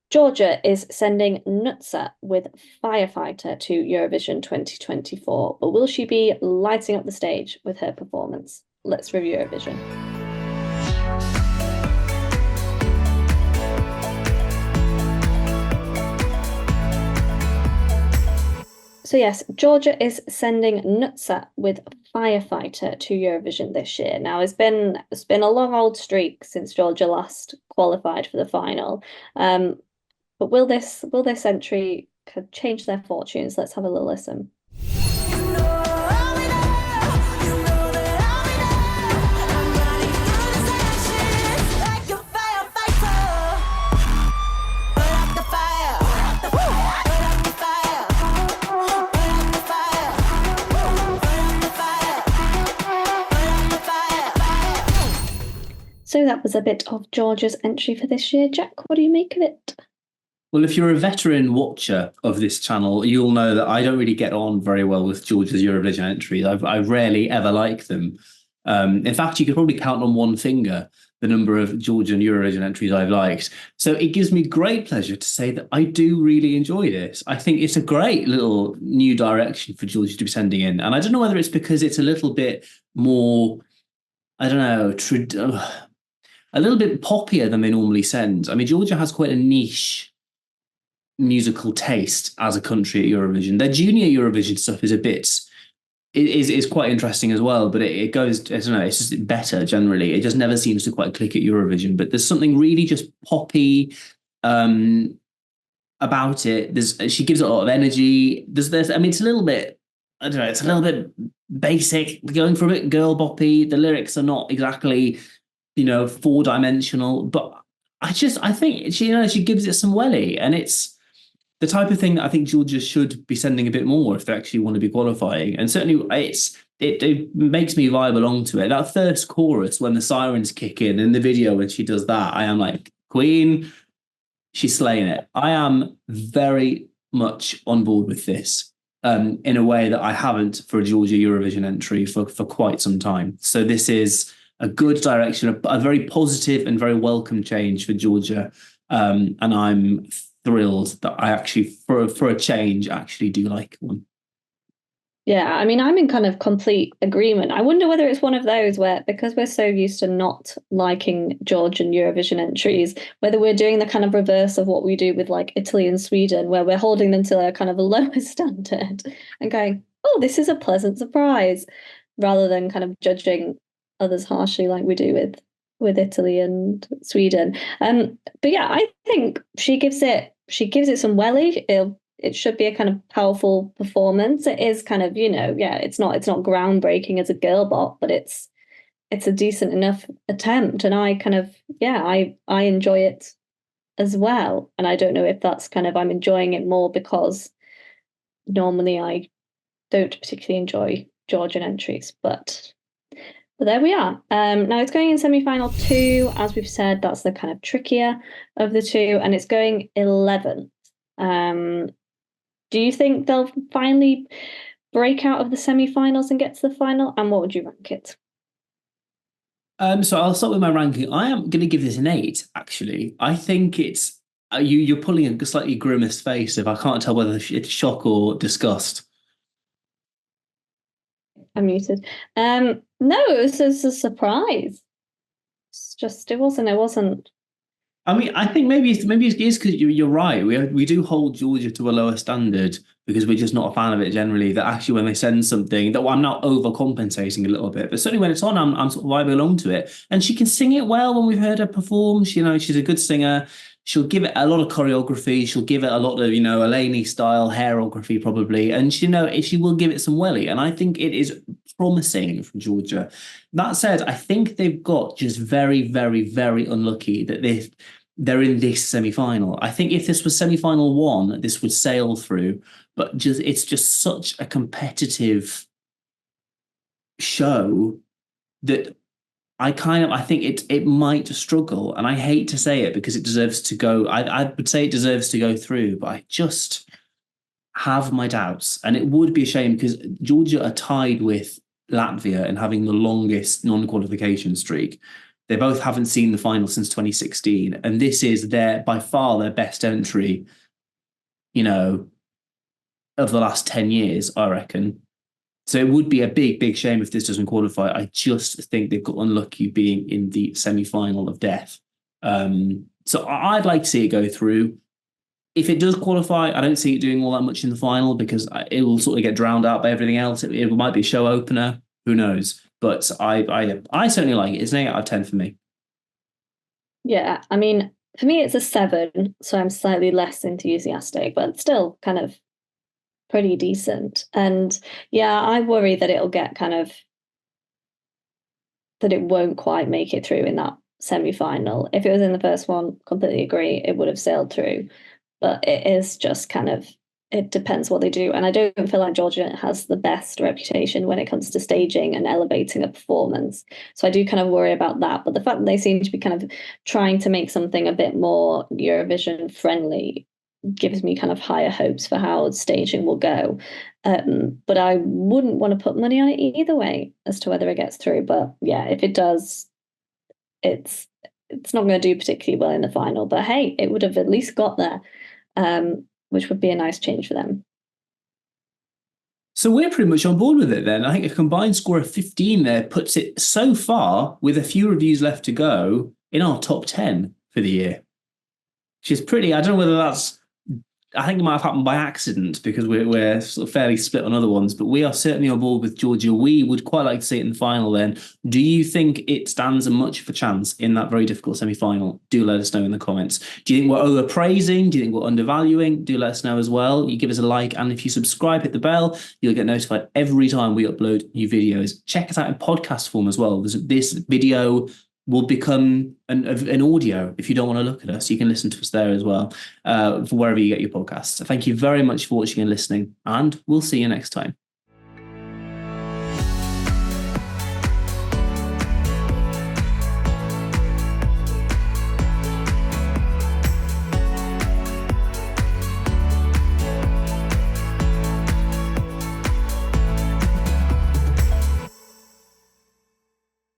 Georgia is sending Nutsa with Firefighter to Eurovision 2024, but will she be lighting up the stage with her performance? Let's review Eurovision. So yes, Georgia is sending Nutsa with Firefighter to Eurovision this year. Now it's been a long old streak since Georgia last qualified for the final. But will this entry could change their fortunes? Let's have a little listen. So that was a bit of Georgia's entry for this year. Jack, what do you make of it? Well, if you're a veteran watcher of this channel, you'll know that I don't really get on very well with Georgia's Eurovision entries. I rarely ever like them. In fact, you could probably count on one finger the number of Georgian Eurovision entries I've liked. So it gives me great pleasure to say that I do really enjoy this. I think it's a great little new direction for Georgia to be sending in. And I don't know whether it's because it's a little bit more, I don't know, a little bit poppier than they normally send. I mean, Georgia has quite a niche musical taste as a country at Eurovision. Their junior Eurovision stuff is quite interesting as well, but it goes, I don't know, it's just better generally. It just never seems to quite click at Eurovision, but there's something really just poppy about it. She gives it a lot of energy. I mean, it's a little bit, I don't know, it's a little bit basic, going for a bit girl boppy. The lyrics are not exactly, four-dimensional, but I think she gives it some welly, and it's the type of thing that I think Georgia should be sending a bit more if they actually want to be qualifying. And certainly it makes me vibe along to it. That first chorus when the sirens kick in the video when she does that, I am like, Queen, she's slaying it. I am very much on board with this in a way that I haven't for a Georgia Eurovision entry for quite some time. So this is a good direction, a very positive and very welcome change for Georgia. And I'm thrilled that I actually, for a change, actually do like one. Yeah, I mean, I'm in kind of complete agreement. I wonder whether it's one of those where, because we're so used to not liking Georgian Eurovision entries, whether we're doing the kind of reverse of what we do with like Italy and Sweden, where we're holding them to a kind of a lower standard and going, oh, this is a pleasant surprise, rather than kind of judging others harshly like we do with Italy and Sweden. But yeah, I think she gives it some welly. It should be a kind of powerful performance. It is kind of, it's not groundbreaking as a girl bop, but it's a decent enough attempt. And I kind of, I enjoy it as well. And I don't know if that's kind of, I'm enjoying it more because normally I don't particularly enjoy Georgian entries, but there we are. Now it's going in semi-final 2. As we've said, that's the kind of trickier of the two, and it's going 11th. Do you think they'll finally break out of the semi-finals and get to the final? And what would you rank it? So I'll start with my ranking. I am going to give this an 8, actually. I think it's... you're pulling a slightly grimaced face if I can't tell whether it's shock or disgust. I'm muted. No, it was just a surprise. It wasn't. I mean, I think maybe it is because you're right. We do hold Georgia to a lower standard because we're just not a fan of it generally. That actually when they send something, that I'm not overcompensating a little bit, but certainly when it's on, I'm sort of vibing along to it. And she can sing it well when we've heard her perform. She's a good singer. She'll give it a lot of choreography. She'll give it a lot of, Eleni style hairography probably. And she will give it some welly. And I think it is promising from Georgia. That said, I think they've got just very, very, very unlucky that they're in this semi-final. I think if this was semi-final 1, this would sail through. But it's just such a competitive show that I think it might struggle, and I hate to say it because it deserves to go. I would say it deserves to go through, but I just have my doubts, and it would be a shame because Georgia are tied with Latvia in having the longest non-qualification streak. They both haven't seen the final since 2016. And this is by far their best entry, of the last 10 years, I reckon. So it would be a big, big shame if this doesn't qualify. I just think they've got unlucky being in the semi-final of death. So I'd like to see it go through. If it does qualify, I don't see it doing all that much in the final because it will sort of get drowned out by everything else. It might be a show opener. Who knows? But I certainly like it. It's an 8 out of 10 for me. Yeah, I mean, for me, it's a 7, so I'm slightly less enthusiastic, but still kind of pretty decent. And yeah, I worry that it'll get that it won't quite make it through in that semi-final. If it was in the first one, completely agree, it would have sailed through. But it is just it depends what they do. And I don't feel like Georgia has the best reputation when it comes to staging and elevating a performance. So I do kind of worry about that. But the fact that they seem to be kind of trying to make something a bit more Eurovision friendly gives me kind of higher hopes for how staging will go. But I wouldn't want to put money on it either way as to whether it gets through. But yeah, if it does, it's not going to do particularly well in the final. But hey, it would have at least got there. Which would be a nice change for them. So we're pretty much on board with it then. I think a combined score of 15 there puts it so far, with a few reviews left to go, in our top 10 for the year. Which is pretty, I don't know whether that's, I think it might have happened by accident because we're sort of fairly split on other ones, but we are certainly on board with Georgia. We would quite like to see it in the final then. Do you think it stands a much of a chance in that very difficult semi-final? Do let us know in the comments. Do you think we're overpraising? Do you think we're undervaluing? Do let us know as well. You give us a like, and if you subscribe, hit the bell, you'll get notified every time we upload new videos. Check us out in podcast form as well. This video will become an audio. If you don't want to look at us, you can listen to us there as well, for wherever you get your podcasts. So thank you very much for watching and listening, and we'll see you next time.